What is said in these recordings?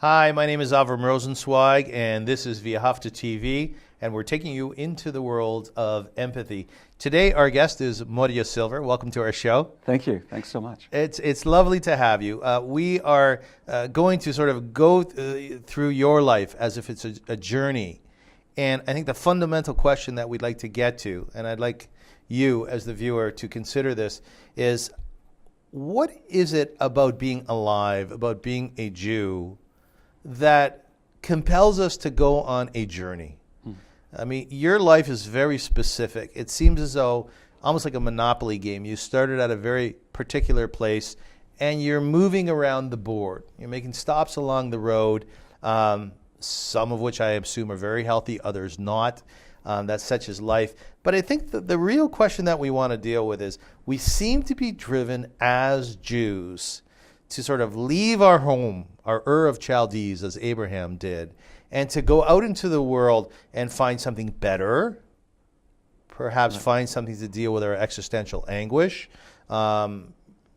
Hi, my name is Avrum Rosensweig, and this is Via Hafta TV, and we're taking you into the world of empathy. Today, our guest is Modya Silver. Welcome to our show. Thank you. Thanks so much. It's lovely to have you. We are going to sort of go through your life as if it's a journey. And I think the fundamental question that we'd like to get to, and I'd like you as the viewer to consider this, is what is it about being alive, about being a Jew, that compels us to go on a journey? I mean, your life is very specific. It seems as though, almost like a Monopoly game, you started at a very particular place and you're moving around the board. You're making stops along the road, some of which I assume are very healthy, others not. That's such as life. But I think that the real question that we want to deal with is we seem to be driven as Jews to sort of leave our home, our Ur of Chaldees, as Abraham did, and to go out into the world and find something better, perhaps find something to deal with our existential anguish,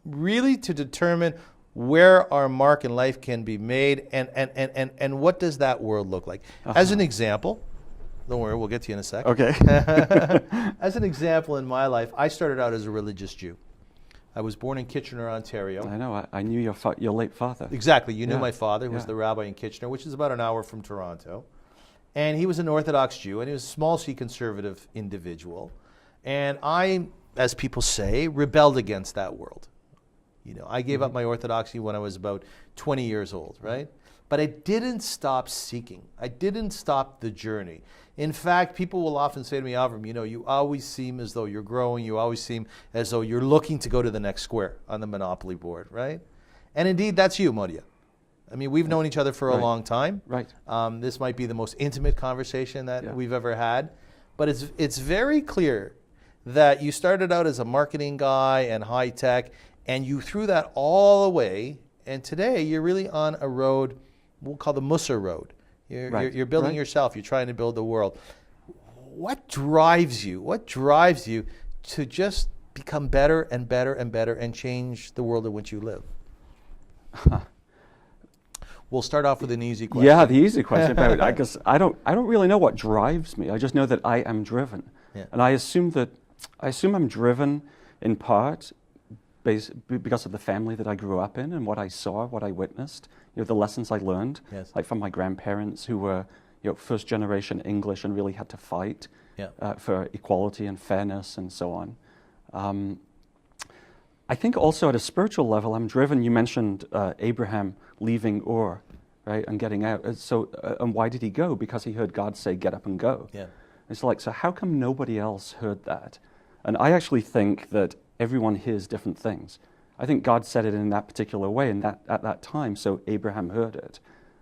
really to determine where our mark in life can be made and what does that world look like. As an example, don't worry, we'll get to you in a sec. Okay. As an example in my life, I started out as a religious Jew. I was born in Kitchener, Ontario. I know. I knew your late father. Exactly. You knew my father, who was the rabbi in Kitchener, which is about an hour from Toronto. And he was an Orthodox Jew, and he was a small C conservative individual. And I, as people say, rebelled against that world. You know, I gave up my Orthodoxy when I was about 20 years old, right? But I didn't stop seeking. I didn't stop the journey. In fact, people will often say to me, Avrum, you know, you always seem as though you're growing. You always seem as though you're looking to go to the next square on the Monopoly board, right? And indeed, that's you, Modya. I mean, we've known each other for a long time. Right. This might be the most intimate conversation that we've ever had. But it's very clear that you started out as a marketing guy and high tech, and you threw that all away. And today, you're really on a road we'll call the Mussar road. You're building yourself. You're trying to build the world. What drives you? What drives you to just become better and better and better and change the world in which you live? We'll start off with an easy question. Yeah, the easy question about it. I guess I don't really know what drives me. I just know that I am driven, and I assume I'm driven in part because of the family that I grew up in and what I saw, what I witnessed, the lessons I learned, like from my grandparents who were, first generation English and really had to fight for equality and fairness and so on. I think also at a spiritual level, I'm driven. You mentioned Abraham leaving Ur, right, and getting out. And why did he go? Because he heard God say, "Get up and go." Yeah. It's like, so how come nobody else heard that? And I actually think that everyone hears different things. I think God said it in that particular way and at that time, so Abraham heard it.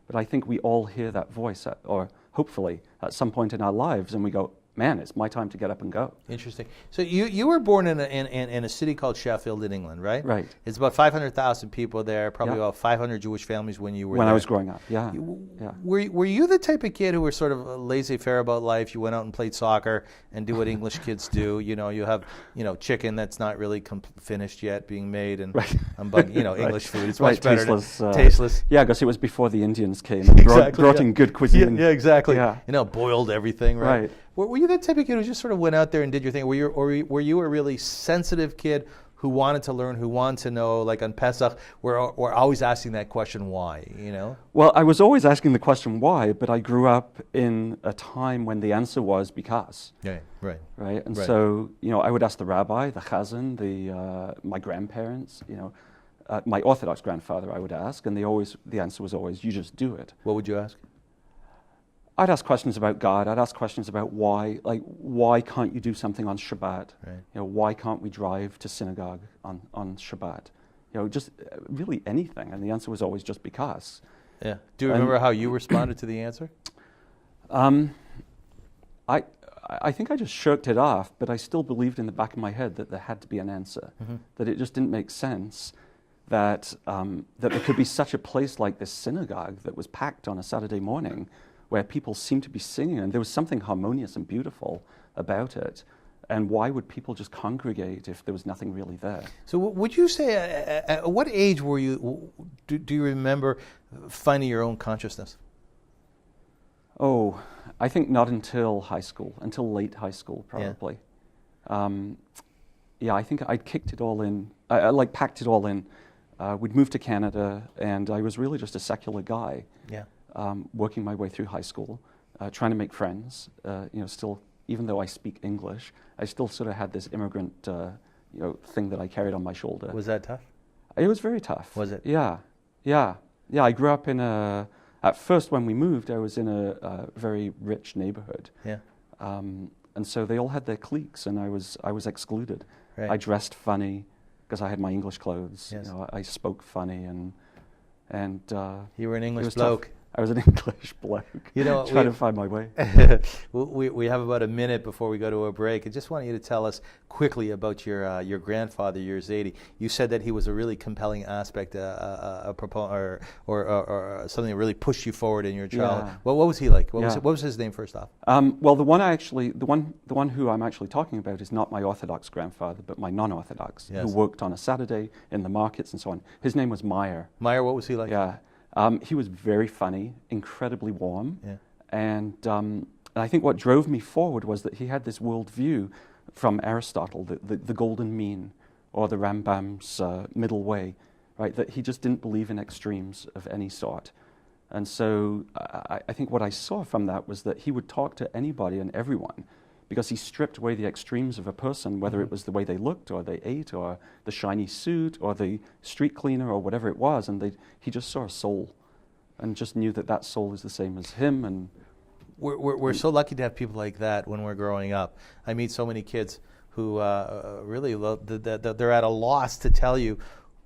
But I think we all hear that voice, or hopefully at some point in our lives, and we go, man, it's my time to get up and go. Interesting. So you were born in a city called Sheffield in England, right? Right. It's about 500,000 people there, probably about 500 Jewish families when you were there. When I was growing up, yeah. Were you the type of kid who was sort of laissez-faire about life? You went out and played soccer and do what English kids do. You know, you have chicken that's not really finished yet, being made, and English food. It's much better. Tasteless. Yeah, because it was before the Indians came and brought in good cuisine. Yeah, exactly. Yeah. Boiled everything, right? Were you that type of kid who just sort of went out there and did your thing? Were you a really sensitive kid who wanted to learn, who wanted to know, like on Pesach, we're always asking that question, why, Well, I was always asking the question why, but I grew up in a time when the answer was because. Yeah, right. Right? And so, I would ask the rabbi, the chazan, my grandparents, my Orthodox grandfather I would ask, and the answer was always, you just do it. What would you ask? I'd ask questions about God. I'd ask questions about why can't you do something on Shabbat? Right. Why can't we drive to synagogue on Shabbat? Just really anything. And the answer was always just because. Yeah. Do you remember how you responded to the answer? I think I just shirked it off, but I still believed in the back of my head that there had to be an answer. That it just didn't make sense that there could be such a place like this synagogue that was packed on a Saturday morning, where people seemed to be singing, and there was something harmonious and beautiful about it. And why would people just congregate if there was nothing really there? So would you say, at what age were you, do you remember finding your own consciousness? Oh, I think not until high school, until late high school, probably. Yeah, I think I'd kicked it all in, I like packed it all in. We'd moved to Canada, and I was really just a secular guy, working my way through high school, trying to make friends, still, even though I speak English, I still sort of had this immigrant, thing that I carried on my shoulder. Was that tough? It was very tough. Was it? Yeah. I grew up in at first when we moved, I was in a very rich neighborhood. Yeah. And so they all had their cliques, and I was excluded. Right. I dressed funny because I had my English clothes. Yes. I spoke funny, and you were an English bloke. Tough. I was an English bloke, trying to find my way. we have about a minute before we go to a break. I just want you to tell us quickly about your grandfather, years 80. You said that he was a really compelling aspect, or something that really pushed you forward in your childhood. Yeah. What was he like? What was his name, first off? Well, the one who I'm actually talking about is not my Orthodox grandfather, but my non-Orthodox, who worked on a Saturday in the markets and so on. His name was Meyer. Meyer, what was he like? Yeah. He was very funny, incredibly warm, and I think what drove me forward was that he had this worldview from Aristotle, the golden mean, or the Rambam's middle way, right? That he just didn't believe in extremes of any sort. And so I think what I saw from that was that he would talk to anybody and everyone, because he stripped away the extremes of a person, whether it was the way they looked or they ate or the shiny suit or the street cleaner or whatever it was, and he just saw a soul and just knew that soul is the same as him. And we're so lucky to have people like that when we're growing up. I meet so many kids who really they're at a loss to tell you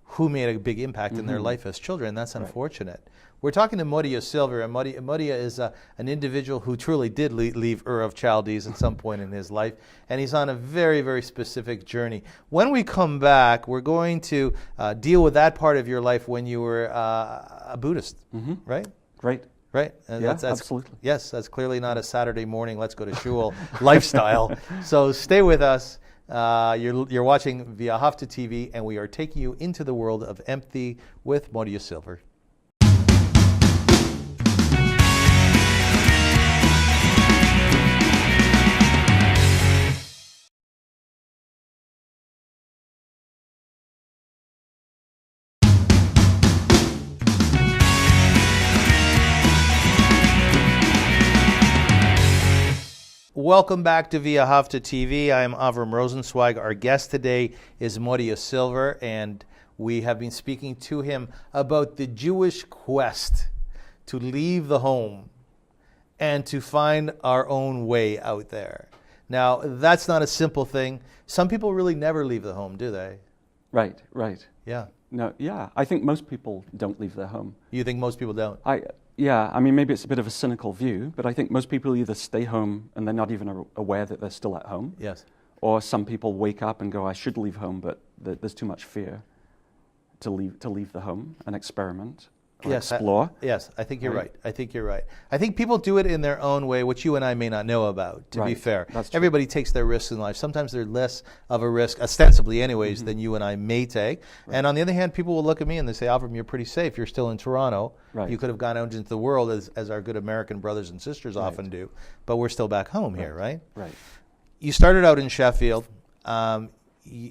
who made a big impact in their life as children. That's unfortunate. We're talking to Modya Silver, and Modya is an individual who truly did leave Ur of Chaldees at some point in his life, and he's on a very, very specific journey. When we come back, we're going to deal with that part of your life when you were a Buddhist, right? Right. Right? That's absolutely. Yes, that's clearly not a Saturday morning, let's go to shul lifestyle. So stay with us. You're watching via Hafta TV, and we are taking you into the world of empathy with Modya Silver. Welcome back to Via Hafta TV. I'm Avrum Rosensweig. Our guest today is Modya Silver, and we have been speaking to him about the Jewish quest to leave the home and to find our own way out there. Now, that's not a simple thing. Some people really never leave the home, do they? Right. Yeah. No, yeah. I think most people don't leave their home. You think most people don't? Yeah, I mean, maybe it's a bit of a cynical view, but I think most people either stay home and they're not even aware that they're still at home. Yes. Or some people wake up and go, I should leave home, but there's too much fear to leave the home and experiment or explore. I think you're right. I think you're right. I think people do it in their own way, which you and I may not know about, to be fair. That's true. Everybody takes their risks in life. Sometimes they're less of a risk, ostensibly anyways, than you and I may take. Right. And on the other hand, people will look at me and they say, Avrum, you're pretty safe. You're still in Toronto. Right. You could have gone out into the world as our good American brothers and sisters often do. But we're still back home here, right? Right. You started out in Sheffield,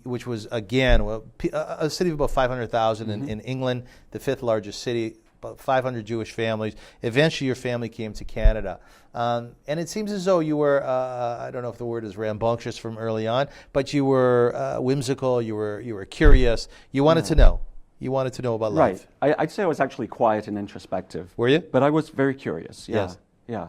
which was, again, a city of about 500,000 in England, the fifth largest city, about 500 Jewish families. Eventually, your family came to Canada. And it seems as though you were, I don't know if the word is rambunctious from early on, but you were whimsical, you were curious. You wanted to know. You wanted to know about life. Right. I'd say I was actually quiet and introspective. Were you? But I was very curious. Yeah. Yes. Yeah.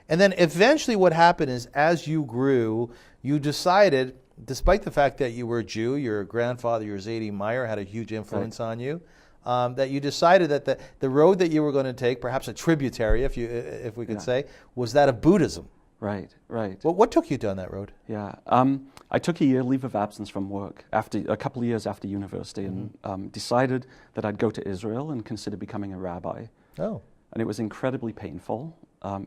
And then eventually what happened is, as you grew, you decided, despite the fact that you were a Jew, your grandfather, your Zadie Meyer, had a huge influence on you, that you decided that the road that you were going to take, perhaps a tributary, if we could say, was that of Buddhism. Right. Well, what took you down that road? Yeah. I took a year leave of absence from work after a couple of years after university, and decided that I'd go to Israel and consider becoming a rabbi. Oh. And it was incredibly painful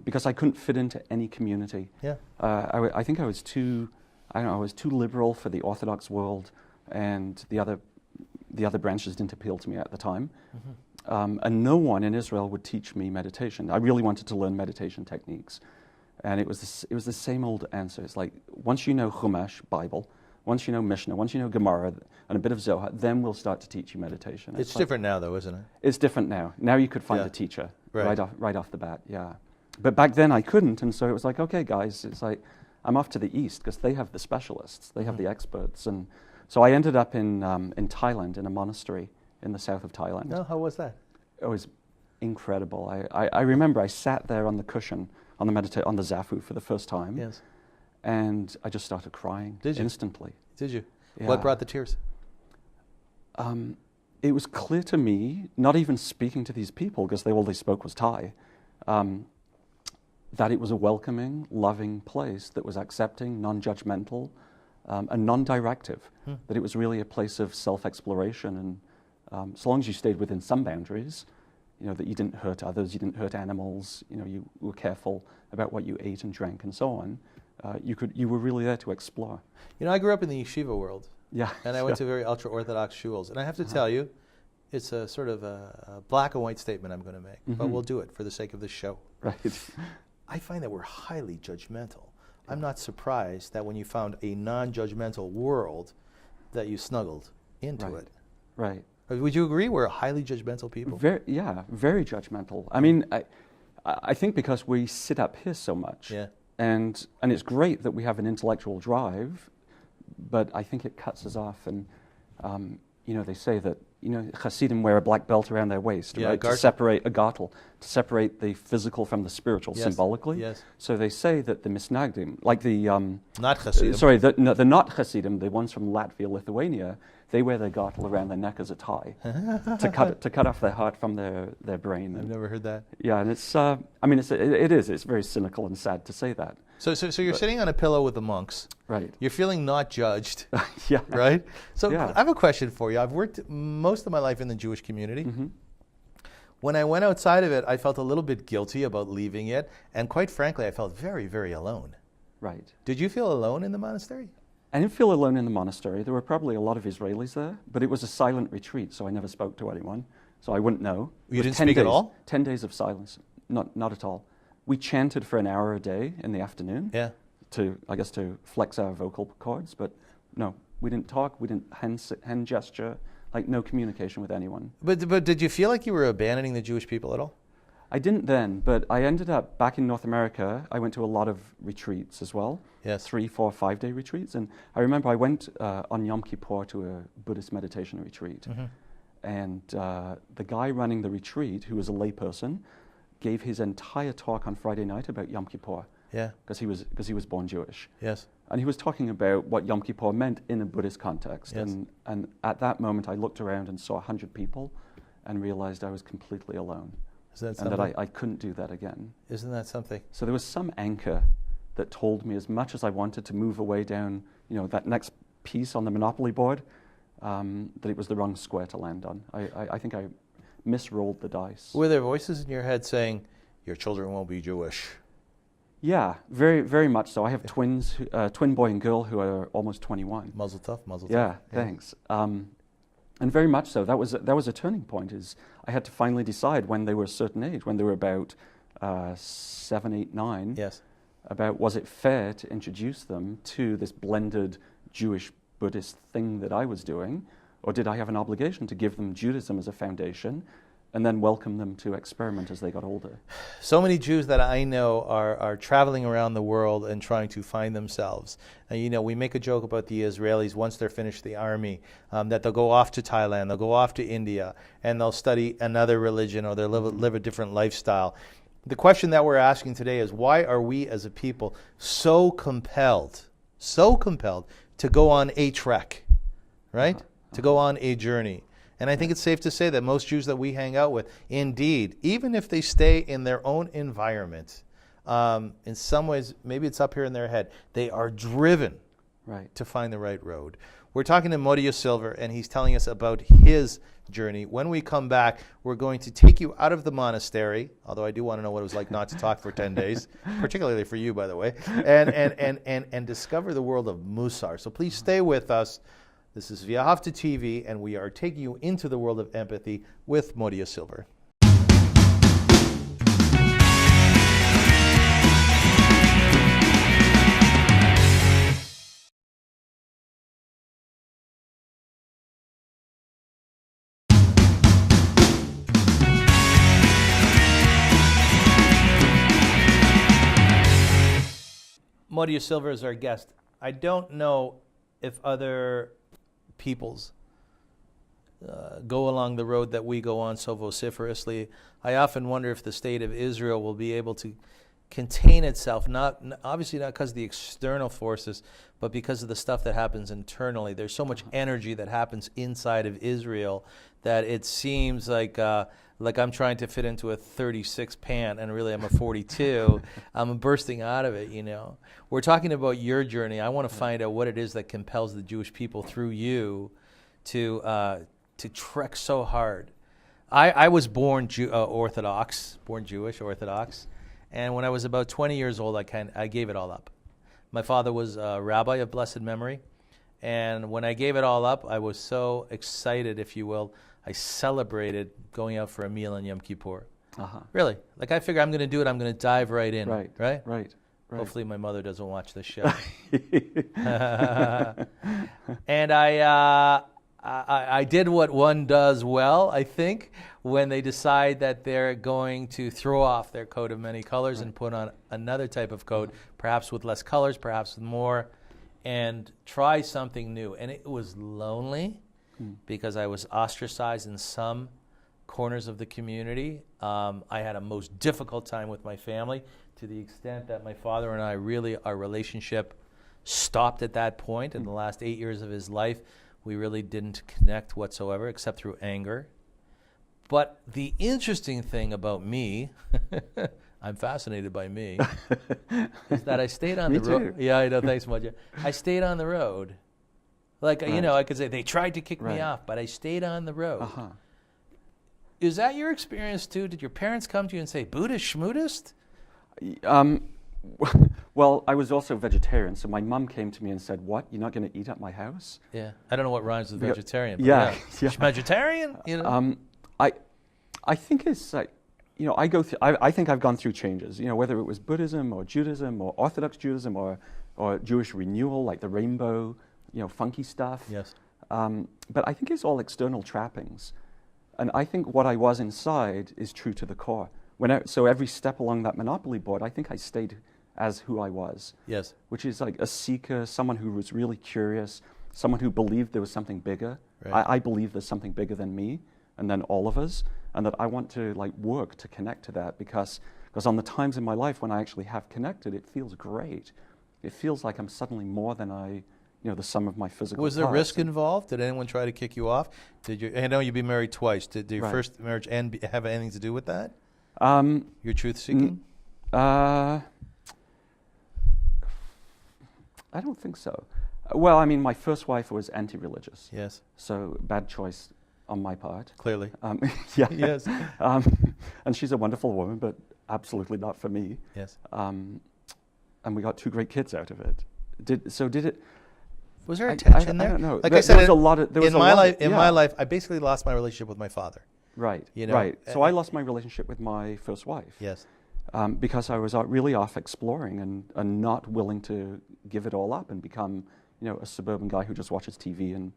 because I couldn't fit into any community. Yeah. I think I was too I don't know, I was too liberal for the Orthodox world, and the other branches didn't appeal to me at the time. And no one in Israel would teach me meditation. I really wanted to learn meditation techniques. And it was the same old answer. It's like, once you know Chumash, Bible, once you know Mishnah, once you know Gemara, and a bit of Zohar, then we'll start to teach you meditation. It's different now, though, isn't it? It's different now. Now you could find a teacher right off the bat, yeah. But back then I couldn't, and so it was like, okay, guys, it's like, I'm off to the east, because they have the specialists, they have the experts. And so I ended up in Thailand, in a monastery in the south of Thailand. Oh, how was that? It was incredible. I remember I sat there on the cushion, on the zafu for the first time. Yes. And I just started crying. Did you? Instantly. Did you? Yeah. What brought the tears? It was clear to me, not even speaking to these people, because all they spoke was Thai, that it was a welcoming, loving place that was accepting, non-judgmental, and non-directive. That it was really a place of self-exploration, and so long as you stayed within some boundaries, that you didn't hurt others, you didn't hurt animals, you were careful about what you ate and drank and so on, you were really there to explore. I grew up in the yeshiva world. Yeah. And I went to very ultra-Orthodox shuls. And I have to tell you, it's a sort of a black and white statement I'm going to make, but we'll do it for the sake of the show. Right. I find that we're highly judgmental. I'm not surprised that when you found a non-judgmental world that you snuggled into it. Right. Would you agree we're highly judgmental people? Very judgmental. I mean, I think because we sit up here so much, and it's great that we have an intellectual drive, but I think it cuts us off. And they say that Hasidim wear a black belt around their waist, right, to separate a gartel, to separate the physical from the spiritual symbolically. Yes. So they say that the misnagdim, like the not Hasidim, the not Hasidim, the ones from Latvia, Lithuania, they wear their gartel around their neck as a tie to cut off their heart from their brain. I've never heard that. Yeah, and it's very cynical and sad to say that. So you're sitting on a pillow with the monks. Right. You're feeling not judged. Yeah. Right? So I have a question for you. I've worked most of my life in the Jewish community. When I went outside of it, I felt a little bit guilty about leaving it. And quite frankly, I felt very, very alone. Right. Did you feel alone in the monastery? I didn't feel alone in the monastery. There were probably a lot of Israelis there, but it was a silent retreat, so I never spoke to anyone. So I wouldn't know. You didn't speak at all? 10 days of silence. Not at all. We chanted for an hour a day in the afternoon. Yeah. To flex our vocal cords, but no, we didn't talk. We didn't hand gesture. Like no communication with anyone. But did you feel like you were abandoning the Jewish people at all? I didn't then, but I ended up back in North America. I went to a lot of retreats as well. Yes. 3, 4, 5-day retreats. And I remember I went on Yom Kippur to a Buddhist meditation retreat. And the guy running the retreat, who was a layperson, gave his entire talk on Friday night about Yom Kippur. Yeah. Because he was born Jewish. Yes. And he was talking about what Yom Kippur meant in a Buddhist context. Yes. And at that moment, I looked around and saw 100 people and realized I was completely alone. Isn't that and something? that I couldn't do that again. Isn't that something? So there was some anchor that told me, as much as I wanted to move away down, that next piece on the Monopoly board, that it was the wrong square to land on. I think I misrolled the dice. Were there voices in your head saying, your children won't be Jewish? Yeah, very, very much so. I have twins, twin boy and girl, who are almost 21. Muzzle tough, muzzle tough. Yeah, thanks. And very much so. That was a turning point. Is I had to finally decide when they were a certain age, when they were about 7, 8, 9. Yes. About was it fair to introduce them to this blended Jewish Buddhist thing that I was doing, or did I have an obligation to give them Judaism as a foundation, and then welcome them to experiment as they got older? So many Jews that I know are traveling around the world and trying to find themselves. And we make a joke about the Israelis once they're finished the army, that they'll go off to Thailand, they'll go off to India, and they'll study another religion, or they'll live a different lifestyle. The question that we're asking today is, why are we as a people so compelled to go on a trek, right? To go on a journey. And I think it's safe to say that most Jews that we hang out with, indeed, even if they stay in their own environment, in some ways, maybe it's up here in their head, they are driven to find the right road. We're talking to Modya Silver, and he's telling us about his journey. When we come back, we're going to take you out of the monastery, although I do want to know what it was like not to talk for 10 days, particularly for you, by the way, and discover the world of Mussar. So please stay with us. This is Via Hafta TV, and we are taking you into the world of empathy with Modya Silver. Modya Silver is our guest. I don't know if other peoples go along the road that we go on so vociferously. I often wonder if the state of Israel will be able to contain itself, obviously not because of the external forces, but because of the stuff that happens internally. There's so much energy that happens inside of Israel that it seems like I'm trying to fit into a 36 pant, and really I'm a 42. I'm bursting out of it, you know. We're talking about your journey. I want to find out what it is that compels the Jewish people through you to trek so hard. I was born Orthodox, born Jewish, Orthodox, and when I was about 20 years old, I gave it all up. My father was a rabbi of blessed memory, and when I gave it all up, I was so excited, if you will. I celebrated going out for a meal on Yom Kippur. Really. Like, I figure I'm going to do it. I'm going to dive right in. Right. Hopefully my mother doesn't watch this show. And I did what one does well, I think, when they decide that they're going to throw off their coat of many colors and put on another type of coat, perhaps with less colors, perhaps with more, and try something new. And it was lonely because I was ostracized in some corners of the community. I had a most difficult time with my family, to the extent that my father and I our relationship stopped at that point. In the last 8 years of his life, we really didn't connect whatsoever, except through anger. But the interesting thing about me, I'm fascinated by me, is that I stayed on the road. Yeah, I know, thanks, Modya. I stayed on the road. Like, you know, I could say they tried to kick me off, but I stayed on the road. Is that your experience too? Did your parents come to you and say, Buddhist, schmoodist? Well, I was also vegetarian, so my mum came to me and said, "What? You're not going to eat at my house?" Yeah, I don't know what rhymes with vegetarian. But yeah. Vegetarian. You know. I think it's like, you know, I think I've gone through changes. You know, whether it was Buddhism or Judaism or Orthodox Judaism or Jewish renewal, like the rainbow, you know, funky stuff. Yes. But I think it's all external trappings, and I think what I was inside is true to the core. So every step along that Monopoly board, I think I stayed as who I was. Yes. Which is like a seeker, someone who was really curious, someone who believed there was something bigger. Right. I believe there's something bigger than me and then all of us, and that I want to like work to connect to that because on the times in my life when I actually have connected, it feels great. It feels like I'm suddenly more than the sum of my physical Was there parts. risk involved? Did anyone try to kick you off? I know you've been married twice. Did your first marriage have anything to do with that? Your truth seeking? I don't think so. Well, I mean, my first wife was anti-religious. Yes. So bad choice on my part. Clearly. Yeah. Yes. And she's a wonderful woman, but absolutely not for me. Yes. And we got 2 great kids out of it. Did it? Was there a tension there? I don't know. Like I said, in my life, I basically lost my relationship with my father. Right. You know? Right. So I lost my relationship with my first wife. Yes. Because I was really off exploring and not willing to give it all up and become, a suburban guy who just watches TV and,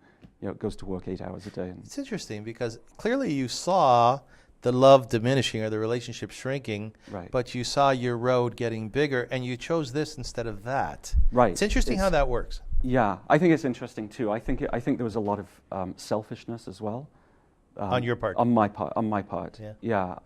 goes to work 8 hours a day. It's interesting because clearly you saw the love diminishing or the relationship shrinking, right. But you saw your road getting bigger and you chose this instead of that. Right. It's interesting how that works. Yeah, I think it's interesting too. I think there was a lot of selfishness as well. On your part. On my part. Yeah. Yeah.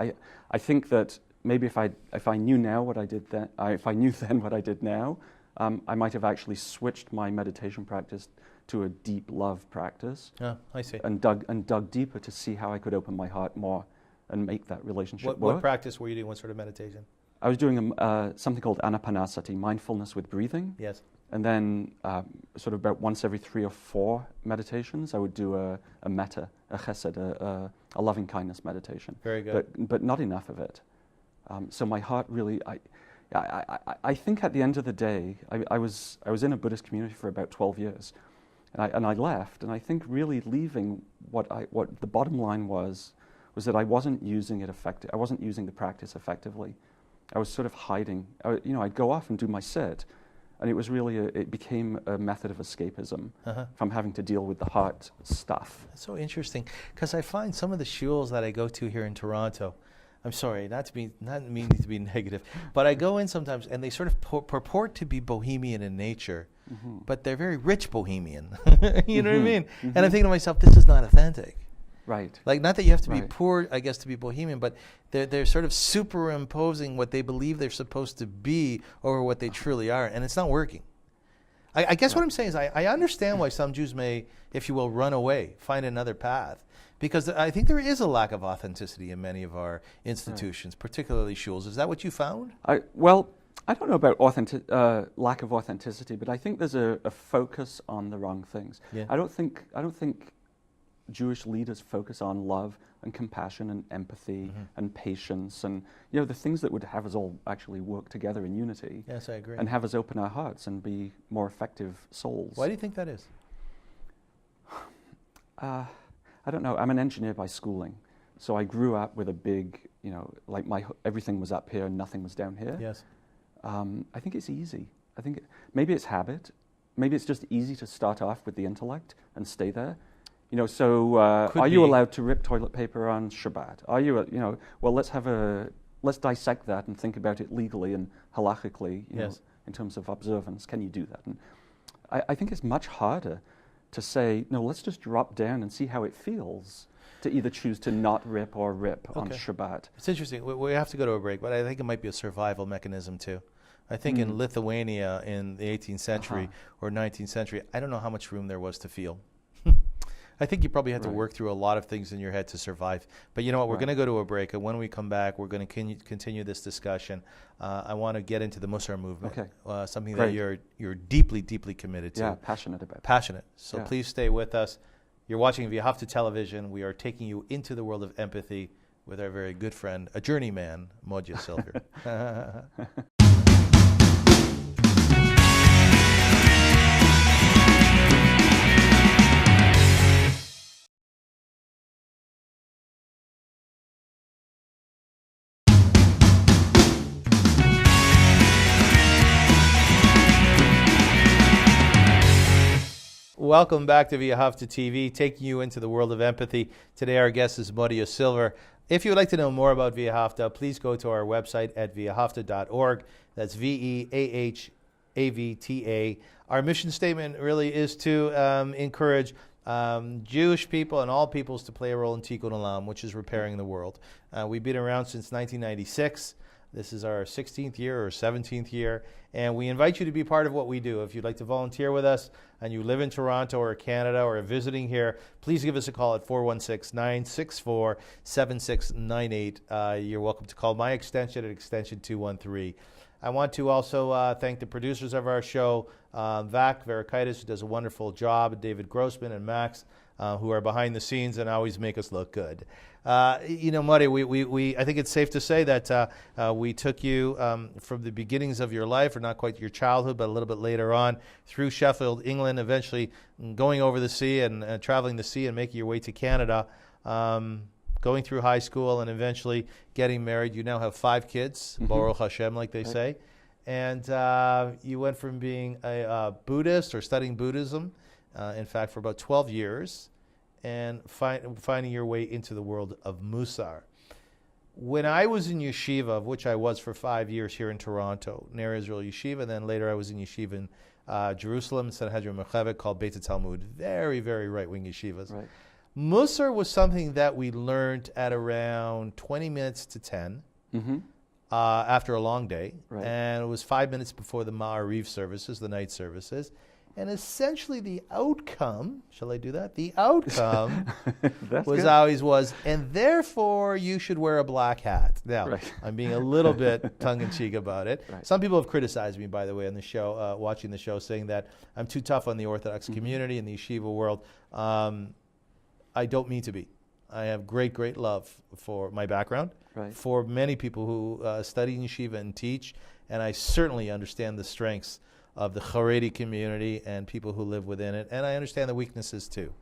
I think that maybe if I knew now what I did then, if I knew then what I did now, I might have actually switched my meditation practice to a deep love practice. Oh, I see. And dug deeper to see how I could open my heart more and make that relationship work. What practice were you doing? What sort of meditation? I was doing something called anapanasati, mindfulness with breathing. Yes. And then sort of about once every 3 or 4 meditations, I would do a metta, a chesed, a loving kindness meditation. Very good. But not enough of it. So my heart really, I think at the end of the day, I was in a Buddhist community for about 12 years. And I left, and I think really leaving, what the bottom line was that I wasn't using it I wasn't using the practice effectively. I was sort of hiding. I'd go off and do my sit, and it became a method of escapism from having to deal with the heart stuff. That's so interesting, because I find some of the shuls that I go to here in Toronto, I'm sorry, not meaning to be negative, but I go in sometimes and they sort of purport to be bohemian in nature, but they're very rich bohemian. You know what I mean? And I'm thinking to myself, this is not authentic. Right. Like, not that you have to be poor, I guess, to be bohemian, but they're sort of superimposing what they believe they're supposed to be over what they truly are, and it's not working. I guess what I'm saying is I understand why some Jews may, if you will, run away, find another path, because I think there is a lack of authenticity in many of our institutions, particularly shuls. Is that what you found? Well, I don't know about lack of authenticity, but I think there's a focus on the wrong things. Yeah. I don't think Jewish leaders focus on love and compassion and empathy and patience and the things that would have us all actually work together in unity. Yes, I agree. And have us open our hearts and be more effective souls. Why do you think that is? I don't know. I'm an engineer by schooling, so I grew up with a big, like everything was up here and nothing was down here. Yes. I think it's easy. I think maybe it's habit. Maybe it's just easy to start off with the intellect and stay there. Are you allowed to rip toilet paper on Shabbat? Are you, well, let's dissect that and think about it legally and halachically, in terms of observance. Can you do that? And I think it's much harder to say, no, let's just drop down and see how it feels to either choose to not rip or rip on Shabbat. It's interesting. We have to go to a break, but I think it might be a survival mechanism too. I think in Lithuania in the 18th century or 19th century, I don't know how much room there was to feel. I think you probably had to work through a lot of things in your head to survive. But you know what? We're going to go to a break, and when we come back, we're going to continue this discussion. I want to get into the Mussar movement, something that you're deeply, deeply committed to. Yeah, passionate about. Passionate. So please stay with us. You're watching V'ahavta Television. We are taking you into the world of empathy with our very good friend, a journeyman, Modya Silver. Welcome back to V'ahavta TV, taking you into the world of empathy. Today our guest is Modya Silver. If you would like to know more about V'ahavta, please go to our website at v'ahavta.org. That's VEAHAVTA. Our mission statement really is to encourage Jewish people and all peoples to play a role in Tikkun Olam, which is repairing the world. We've been around since 1996. This is our 16th year or 17th year, and we invite you to be part of what we do. If you'd like to volunteer with us and you live in Toronto or Canada or are visiting here, please give us a call at 416-964-7698. You're welcome to call my extension at extension 213. I want to also thank the producers of our show, Vak Verakaitis, who does a wonderful job, David Grossman and Max, who are behind the scenes and always make us look good. Modya, I think it's safe to say that we took you from the beginnings of your life, or not quite your childhood, but a little bit later on, through Sheffield, England, eventually going over the sea and traveling the sea and making your way to Canada, going through high school and eventually getting married. You now have 5 kids, Baruch Hashem, like they say. And you went from being a Buddhist or studying Buddhism, in fact, for about 12 years, and finding your way into the world of Mussar. When I was in yeshiva, of which I was for 5 years here in Toronto, Ner Israel Yeshiva, and then later I was in yeshiva in Jerusalem, Sanhedrin Mechavet, called Beit Talmud. Very, very right-wing yeshivas. Right. Mussar was something that we learned at around 20 minutes to 10 after a long day. Right. And it was 5 minutes before the Ma'ariv services, the night services. And essentially the outcome, shall I do that? The outcome Good. always was, and therefore you should wear a black hat. Now, Right. I'm being a little bit tongue-in-cheek about it. Right. Some people have criticized me, by the way, on the show, watching the show, saying that I'm too tough on the Orthodox community and the yeshiva world. I don't mean to be. I have great love for my background, for many people who study in yeshiva and teach, and I certainly understand the strengths of the Haredi community and people who live within it, and I understand the weaknesses too.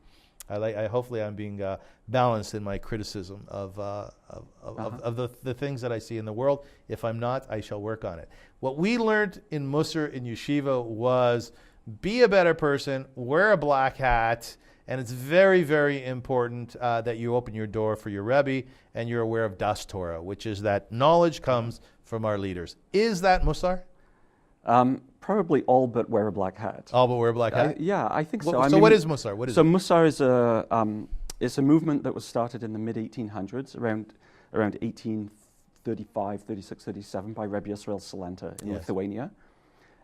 Hopefully I'm being balanced in my criticism of the things that I see in the world. If I'm not, I shall work on it. What we learned in Mussar in yeshiva was be a better person, wear a black hat, and it's very important that you open your door for your Rebbe and you're aware of Das Torah, which is that knowledge comes from our leaders. Is that Mussar? Probably all but wear a black hat. All but wear a black hat? Yeah, I think so. So what is Mussar? What is it? Mussar is it's a movement that was started in the mid-1800s, around 1835, 36, 37, by Rebbe Yisrael Salenta in Lithuania.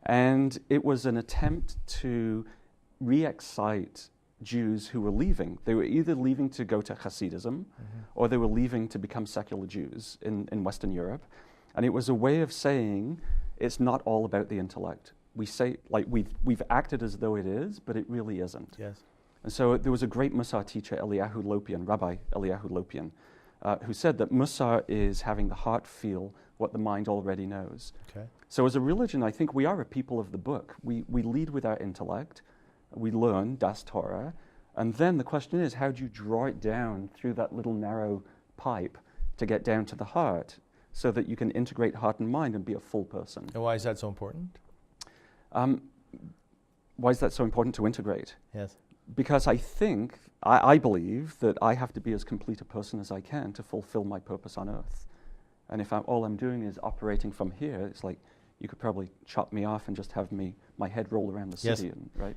And it was an attempt to re-excite Jews who were leaving. They were either leaving to go to Hasidism or they were leaving to become secular Jews in Western Europe. And it was a way of saying it's not all about the intellect. We say, like, we've acted as though it is, but it really isn't. Yes. And so there was a great Mussar teacher, Rabbi Eliyahu Lopian, who said that Mussar is having the heart feel what the mind already knows. Okay. So as a religion, I think we are a people of the book. We lead with our intellect, we learn Das Torah, and then the question is, how do you draw it down through that little narrow pipe to get down to the heart so that you can integrate heart and mind and be a full person? And why is that so important? Why is that so important to integrate? Yes. Because I believe that I have to be as complete a person as I can to fulfill my purpose on earth. And if all I'm doing is operating from here, it's like you could probably chop me off and just have my head roll around the city, right?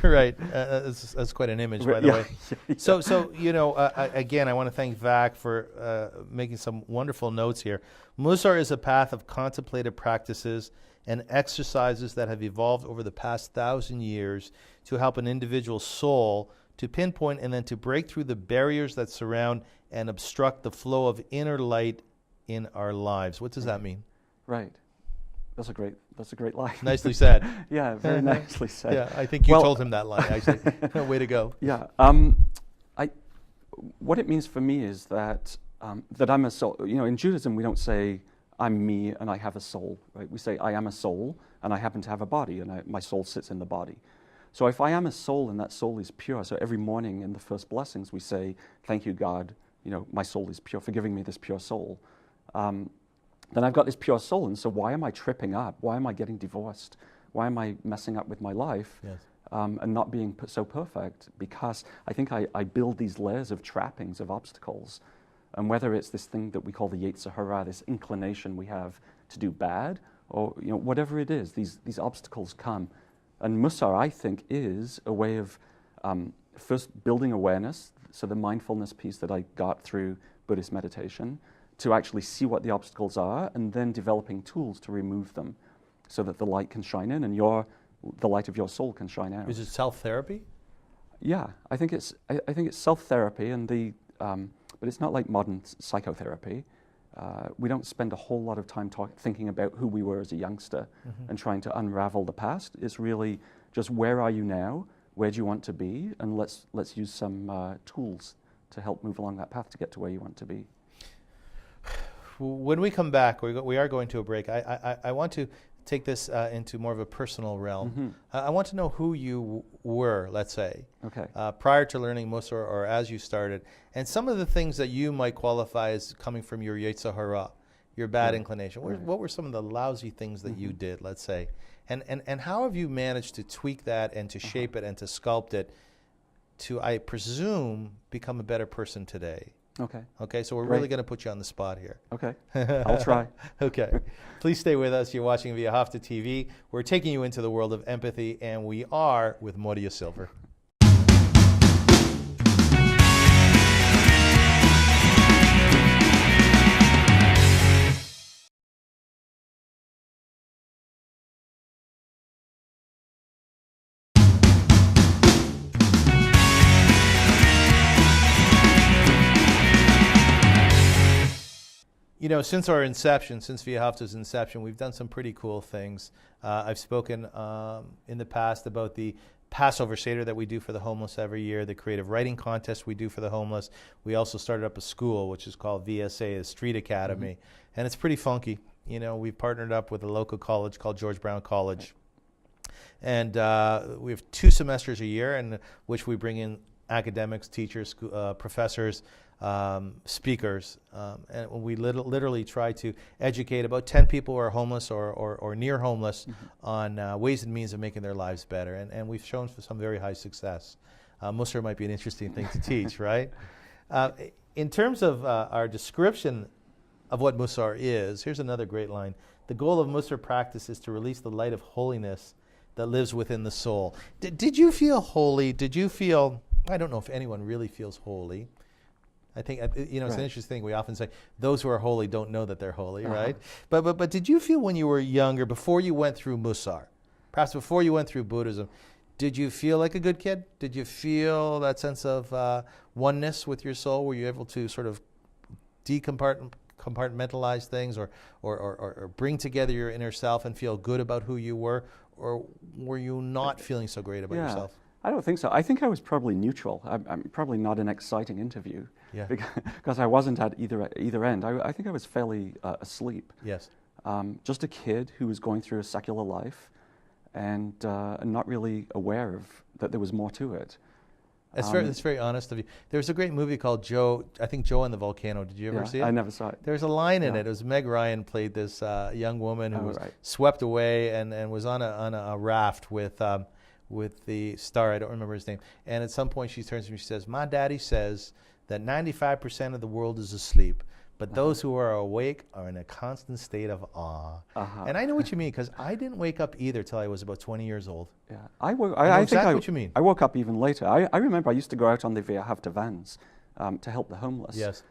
Right. That's quite an image, by the way. Yeah. So again, I want to thank Vac for making some wonderful notes here. Mussar is a path of contemplative practices and exercises that have evolved over the past 1,000 years to help an individual soul to pinpoint and then to break through the barriers that surround and obstruct the flow of inner light in our lives. What does that mean? Right. That's a great line. Nicely said. Yeah, very nicely said. Yeah, I think you told him that line, actually. Way to go. Yeah. What it means for me is that that I'm a soul. You know, in Judaism, we don't say I'm me and I have a soul. Right? We say I am a soul and I happen to have a body and my soul sits in the body. So if I am a soul and that soul is pure, so every morning in the first blessings we say, "Thank you, God. You know, my soul is pure for giving me this pure soul." Then I've got this pure soul, and so why am I tripping up? Why am I getting divorced? Why am I messing up with my life and not being so perfect? Because I think I build these layers of trappings, of obstacles, and whether it's this thing that we call the Yetzer Hara, this inclination we have to do bad, or whatever it is, these obstacles come. And Mussar, I think, is a way of first building awareness, so the mindfulness piece that I got through Buddhist meditation, to actually see what the obstacles are, and then developing tools to remove them so that the light can shine in and the light of your soul can shine out. Is it self-therapy? Yeah, I think it's self-therapy, and but it's not like modern psychotherapy. We don't spend a whole lot of time thinking about who we were as a youngster and trying to unravel the past. It's really just, where are you now? Where do you want to be? And let's use some tools to help move along that path to get to where you want to be. When we come back, we are going to a break. I want to take this into more of a personal realm. I want to know who you were, let's say, prior to learning Mussar or as you started, and some of the things that you might qualify as coming from your Yetzer Hara, your bad inclination. What were some of the lousy things that you did, let's say, and how have you managed to tweak that and to shape it and to sculpt it to, I presume, become a better person today? Okay, so we're really going to put you on the spot here. Okay, I'll try. Okay. Please stay with us. You're watching via Hafta TV. We're taking you into the world of empathy, and we are with Modya Silver. since our inception, since Via Hafta's inception, we've done some pretty cool things. I've spoken in the past about the Passover Seder that we do for the homeless every year, the creative writing contest we do for the homeless. We also started up a school, which is called VSA, a Street Academy, and it's pretty funky. We've partnered up with a local college called George Brown College, and we have 2 semesters a year in which we bring in academics, teachers, professors, speakers, and we literally try to educate about 10 people who are homeless or near homeless on ways and means of making their lives better. And we've shown for some very high success. Mussar might be an interesting thing to teach, right? In terms of our description of what Mussar is, here's another great line. The goal of Mussar practice is to release the light of holiness that lives within the soul. Did you feel holy? Did you feel, I don't know if anyone really feels holy. I think, it's an interesting thing. We often say those who are holy don't know that they're holy, right? But did you feel when you were younger, before you went through Mussar, perhaps before you went through Buddhism, did you feel like a good kid? Did you feel that sense of oneness with your soul? Were you able to sort of compartmentalize things or bring together your inner self and feel good about who you were? Or were you not feeling so great about yourself? I don't think so. I think I was probably neutral. I'm probably not an exciting interview because I wasn't at either end. I think I was fairly asleep. Yes. Just a kid who was going through a secular life and not really aware of that there was more to it. That's very honest of you. There was a great movie called Joe and the Volcano. Did you ever see it? I never saw it. There's a line in it. It was Meg Ryan played this young woman who was swept away and was on a raft with the star. I don't remember his name. And at some point she turns to me and she says, "My daddy says that 95% of the world is asleep, but those who are awake are in a constant state of awe." And I know what you mean, because I didn't wake up either till I was about 20 years old. Yeah, I know exactly what you mean. I woke up even later. I remember I used to go out on the Via Hafta vans to help the homeless. Yes.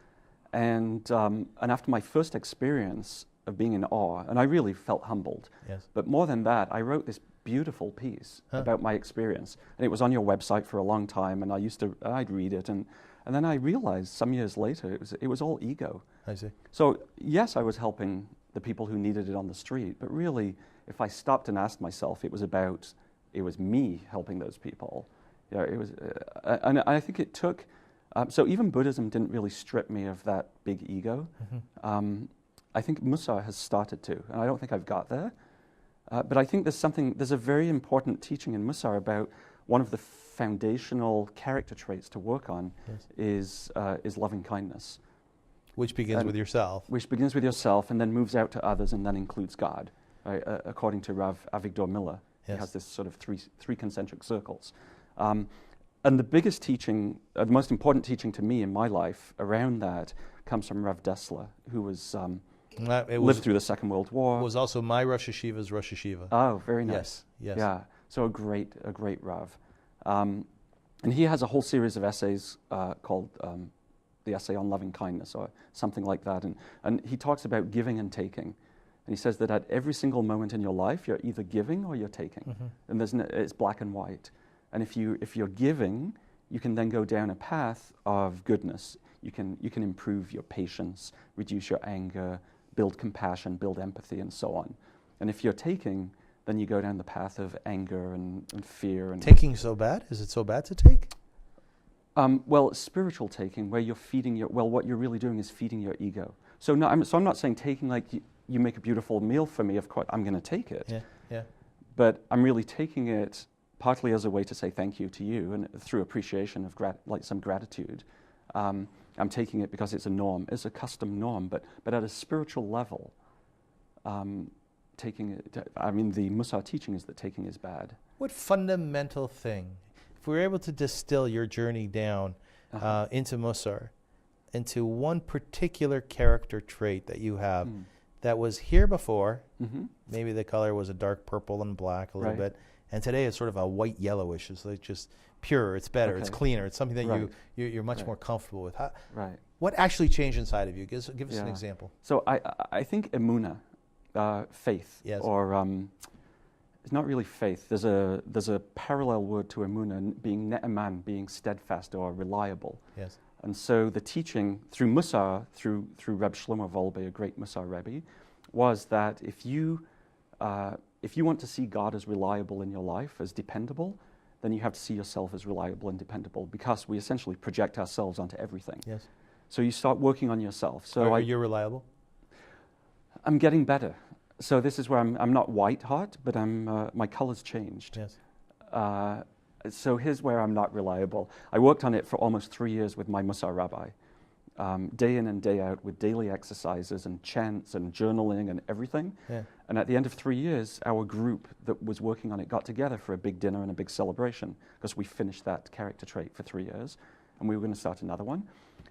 And after my first experience of being in awe, and I really felt humbled. Yes. But more than that, I wrote this beautiful piece about my experience, and it was on your website for a long time, and I'd read it, and then I realized some years later it was all ego. I see. So yes, I was helping the people who needed it on the street, but really, if I stopped and asked myself, it was me helping those people. It was, and I think it took. So even Buddhism didn't really strip me of that big ego. I think Mussar has started to, and I don't think I've got there. But I think there's a very important teaching in Mussar about one of the foundational character traits to work on is loving kindness. Which begins with yourself. Which begins with yourself and then moves out to others and then includes God, right? According to Rav Avigdor Miller. He has this sort of three concentric circles. And the biggest teaching, the most important teaching to me in my life around that comes from Rav Dessler, who was lived through the Second World War. Was also my Rosh Hashiva's Rosh Hashiva. Oh, very nice. Yes. Yeah. So a great Rav. And he has a whole series of essays called the Essay on Loving Kindness or something like that. And he talks about giving and taking. And he says that at every single moment in your life, you're either giving or you're taking. And it's black and white. And if you're giving, you can then go down a path of goodness. You can improve your patience, reduce your anger, build compassion, build empathy, and so on. And if you're taking, then you go down the path of anger and fear. And taking so bad? Is it so bad to take? Well, spiritual taking, where you're feeding what you're really doing is feeding your ego. So I'm not saying taking like you make a beautiful meal for me, of course, I'm going to take it. Yeah. But I'm really taking it partly as a way to say thank you to you and through appreciation of some gratitude. I'm taking it because it's a norm, it's a custom norm, but at a spiritual level, taking it, the Mussar teaching is that taking is bad. What fundamental thing, if we were able to distill your journey down into Mussar, into one particular character trait that you have that was here before, maybe the color was a dark purple and black a little bit, and today it's sort of a white yellowish. It's like just pure, it's better, it's cleaner, it's something that you're much more comfortable with. What actually changed inside of you? Give us an example. So I think emunah, faith, or it's not really faith. There's a parallel word to emunah being ne'eman, being steadfast or reliable. Yes. And so the teaching through Mussar, through Reb Shlomo Volbe, a great Mussar Rebbe, was that if you want to see God as reliable in your life, as dependable, then you have to see yourself as reliable and dependable, because we essentially project ourselves onto everything. Yes. So you start working on yourself. So are you reliable? I'm getting better. So this is where I'm not white hot, but my color's changed. Yes. So here's where I'm not reliable. I worked on it for almost 3 years with my Mussar rabbi, day in and day out, with daily exercises and chants and journaling and everything. Yeah. And at the end of 3 years, our group that was working on it got together for a big dinner and a big celebration, because we finished that character trait for 3 years, and we were going to start another one.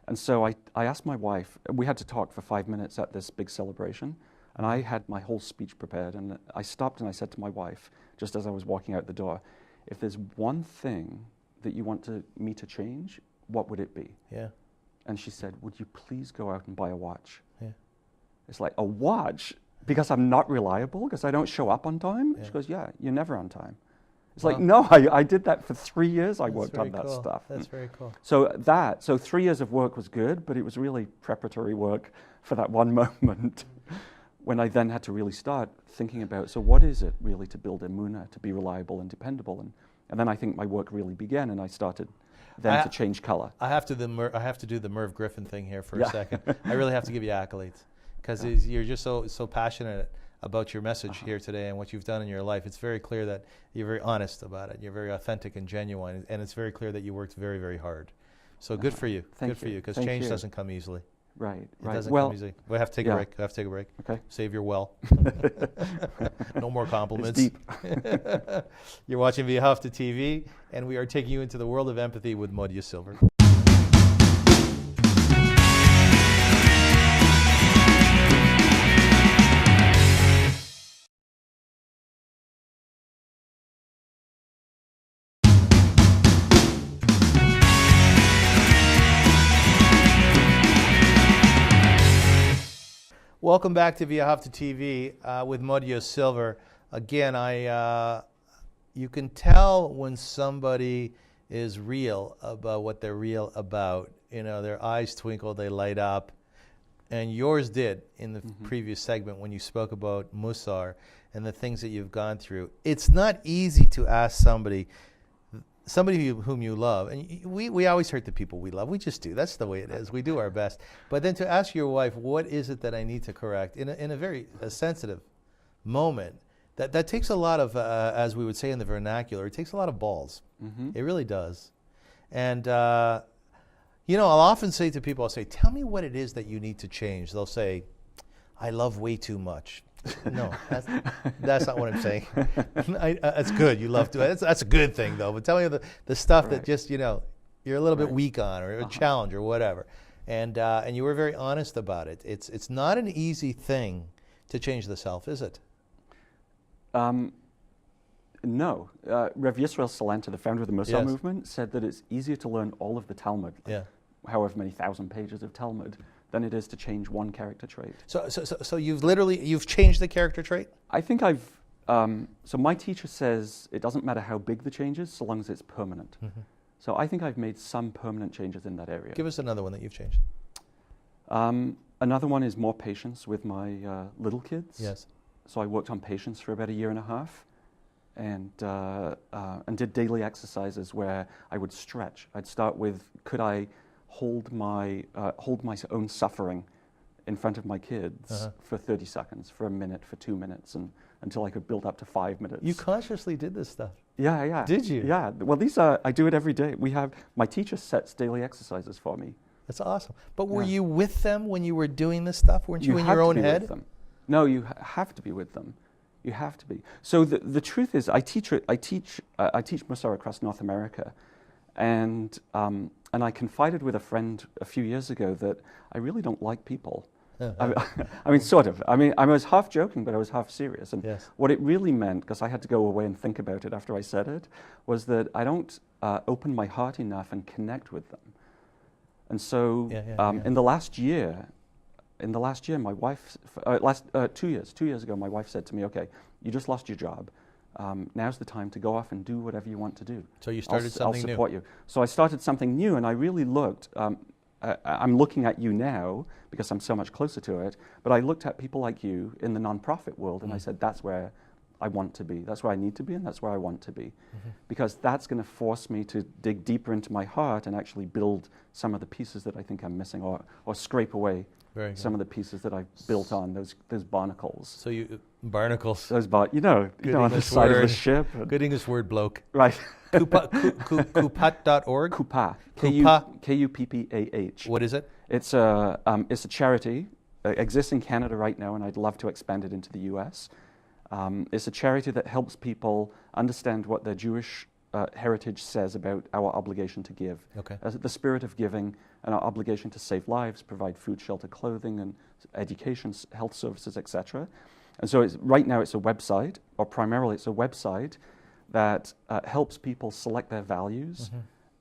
And so I asked my wife, we had to talk for 5 minutes at this big celebration, and I had my whole speech prepared, and I stopped and I said to my wife, just as I was walking out the door, if there's one thing that you want me to change, what would it be? Yeah. And she said, would you please go out and buy a watch? Yeah. It's like, a watch? Because I'm not reliable? Because I don't show up on time? Yeah. She goes, yeah, you're never on time. It's Wow. like, no, I did that for 3 years. I That's worked on very that cool. stuff. That's very cool. So 3 years of work was good, but it was really preparatory work for that one moment when I then had to really start thinking about, so what is it really to build emunah, to be reliable and dependable? And then I think my work really began, and I started then to change color. I have to do the Merv Griffin thing here for a second. I really have to give you accolades, because you're just so passionate about your message here today and what you've done in your life. It's very clear that you're very honest about it. You're very authentic and genuine, and it's very clear that you worked very, very hard. So good for you. Good for you, because change doesn't come easily. Right. It doesn't come easy. We have to take a break. We have to take a break. Okay. Save your well. No more compliments. It's deep. You're watching Via Hafta TV, and we are taking you into the world of empathy with Modya Silver. Welcome back to Via Hafta TV with Modya Silver. Again, you can tell when somebody is real about what they're real about. You know, their eyes twinkle, they light up. And yours did in the previous segment when you spoke about Mussar and the things that you've gone through. It's not easy to ask somebody whom you love, and we always hurt the people we love. We just do. That's the way it is. We do our best. But then to ask your wife, what is it that I need to correct in a very sensitive moment, that takes a lot of, as we would say in the vernacular, it takes a lot of balls. It really does. And, I'll often say to people, I'll say, tell me what it is that you need to change. They'll say, I love way too much. No, that's not what I'm saying. That's good. You love to. That's a good thing, though. But tell me the stuff that just you're a little bit weak on, or a challenge, or whatever. And you were very honest about it. It's not an easy thing to change the self, is it? No. Rev Yisrael Salanta, the founder of the Mussar movement, said that it's easier to learn all of the Talmud, however many thousand pages of Talmud, than it is to change one character trait. So you've changed the character trait? I think so my teacher says it doesn't matter how big the change is, so long as it's permanent. So I think I've made some permanent changes in that area. Give us another one that you've changed. Another one is more patience with my little kids. Yes. So I worked on patience for about 1.5 years, and did daily exercises where I would stretch. I'd start with, could I hold my own suffering in front of my kids for 30 seconds, for a minute, for 2 minutes, and until I could build up to 5 minutes. You consciously did this stuff. Yeah. Did you? Yeah. Well, I do it every day. My teacher sets daily exercises for me. That's awesome. But were you with them when you were doing this stuff? Weren't you in your own head? With them. No, you have to be with them. You have to be. So the truth is, I teach Mussar across North America, and I confided with a friend a few years ago that I really don't like people. I mean, sort of. I mean, I was half joking, but I was half serious. And what it really meant, because I had to go away and think about it after I said it, was that I don't open my heart enough and connect with them. And so, in the last year, my wife, 2 years ago, my wife said to me, "Okay, you just lost your job. Now's the time to go off and do whatever you want to do. So you started something new. I'll support you." So I started something new, and I really looked. I'm looking at you now because I'm so much closer to it, but I looked at people like you in the nonprofit world and I said, that's where I want to be. That's where I need to be, and that's where I want to be. Because that's going to force me to dig deeper into my heart and actually build some of the pieces that I think I'm missing, or scrape away some of the pieces that I've built on, those barnacles. So barnacles. Those on the side of the ship. Good English word, bloke. Right. Koopa.org? Koopa. Kuppah. What is it? It's a charity. Exists in Canada right now, and I'd love to expand it into the US. It's a charity that helps people understand what their Jewish heritage says about our obligation to give. Okay. The spirit of giving and our obligation to save lives, provide food, shelter, clothing, and education, health services, etc. And so right now it's a website, or primarily it's a website that helps people select their values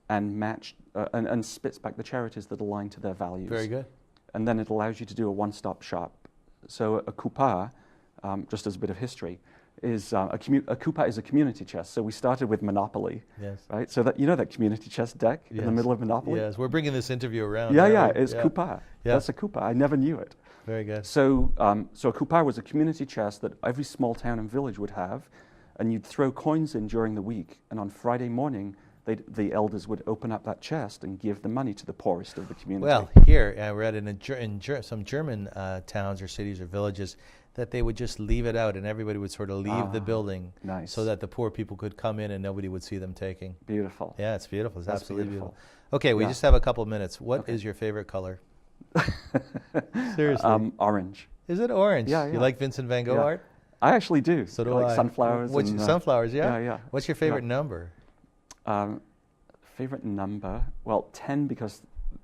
and match and spits back the charities that align to their values. Very good. And then it allows you to do a one-stop shop. So a Koopa, just as a bit of history, is a Koopa is a community chest. So we started with Monopoly, right? So that that community chest deck in the middle of Monopoly. Yes, we're bringing this interview around. It's Koopa. Yeah. That's a Koopa. I never knew it. Very good. So so a Koopa was a community chest that every small town and village would have, and you'd throw coins in during the week, and on Friday morning, the elders would open up that chest and give the money to the poorest of the community. Well, here I read in some German towns or cities or villages that they would just leave it out, and everybody would sort of leave the building, so that the poor people could come in and nobody would see them taking. Beautiful. Yeah, it's beautiful. It's That's absolutely beautiful. Okay, we just have a couple of minutes. What is your favorite color? Seriously. Orange. Is it orange? Yeah. You like Vincent van Gogh art? I actually do. So do I. I. Sunflowers. Sunflowers, yeah? Yeah. What's your favorite number? Favorite number? Well, 10, because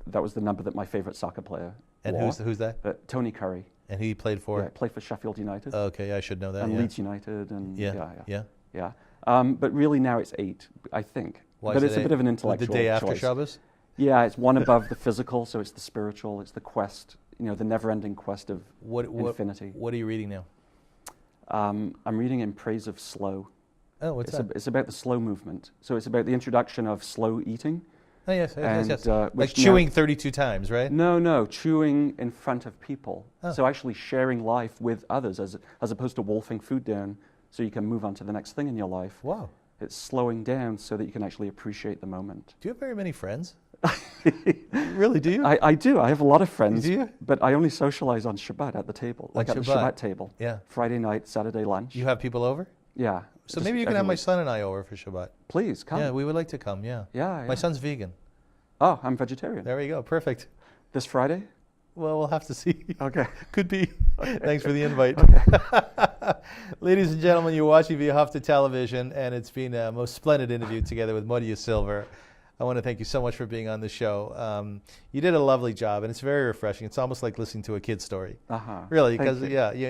that was the number that my favorite soccer player And wore. who's that? Tony Curry. And who he played for? Yeah, played for Sheffield United. Okay, I should know that. And Leeds United. And yeah. But really now it's 8, I think. Why but is it's it a bit of an intellectual the day after choice. Shabbos? Yeah, it's one above the physical, so it's the spiritual, it's the quest, the never-ending quest of infinity. What are you reading now? I'm reading In Praise of Slow. Oh, what's that? It's about the slow movement. So it's about the introduction of slow eating. Oh, yes. Like now, chewing 32 times, right? No, chewing in front of people. Oh. So actually sharing life with others as opposed to wolfing food down so you can move on to the next thing in your life. Wow. It's slowing down so that you can actually appreciate the moment. Do you have very many friends? Really, do you? I do. I have a lot of friends. Do you? But I only socialize on Shabbat at the table, like at the Shabbat table. Yeah. Friday night, Saturday lunch. You have people over? Yeah. So maybe you can have my son and I over for Shabbat. Please, come. Yeah, we would like to come, yeah. Yeah. My son's vegan. Oh, I'm vegetarian. There we go. Perfect. This Friday? Well, we'll have to see. Okay. Could be. Okay. Thanks for the invite. Okay. Ladies and gentlemen, you're watching Via Hafta Television, and it's been a most splendid interview together with Modya Silver. I want to thank you so much for being on the show. You did a lovely job, and it's very refreshing. It's almost like listening to a kid's story. Really, because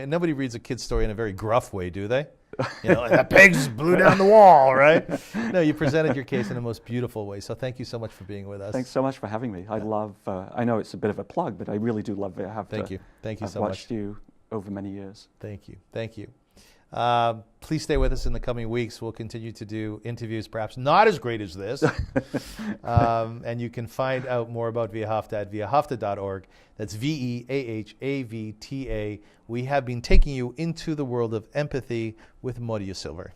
nobody reads a kid's story in a very gruff way, do they? Like the pigs blew down the wall, right? No, you presented your case in the most beautiful way. So thank you so much for being with us. Thanks so much for having me. I love. I know it's a bit of a plug, but I really do love it. Thank you I've so much. watched you over many years. Thank you. Please stay with us in the coming weeks. We'll continue to do interviews, perhaps not as great as this. And you can find out more about Via Hafta at viahafta.org. That's VEAHAVTA. We have been taking you into the world of empathy with Modya Silver.